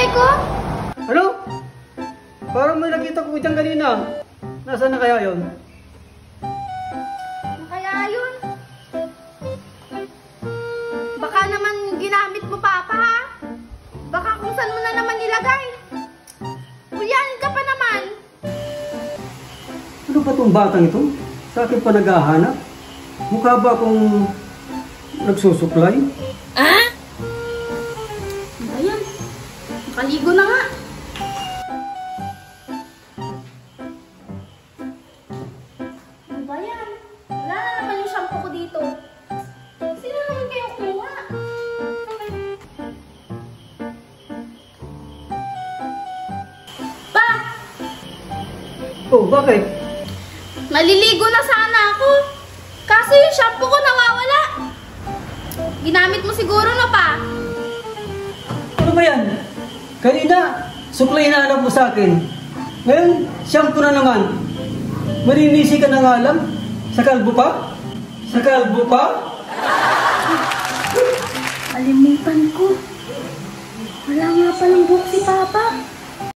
ko? Ano? Parang may nakita ko dyan kanina. Nasaan na kaya yon? Kaya yun? Baka naman ginamit mo, Papa, ha? Baka kung saan mo na naman nilagay. Ulyanin ka pa naman. Ano ba itong batang ito? Sa akin pa naghahanap? Mukha ba akong nagsusuklay? Ah? Ayan. Nakaligo na nga. Ano ba yan? Wala na naman yung shampoo ko dito. Sino naman kayo kumuha? Pa! Oh, bakit? Naliligo na sana ako. Kaso yung shampoo ko nawawala. Ginamit mo siguro na, Pa. Ano ba yan? Kanina, suklay na alam mo sa akin. Ngayon, shampoo na naman. Marinisi ka na nga lang. Sa kalbo pa? Sa kalbo pa? Kalimutan ko. Wala nga palang buhok si Papa.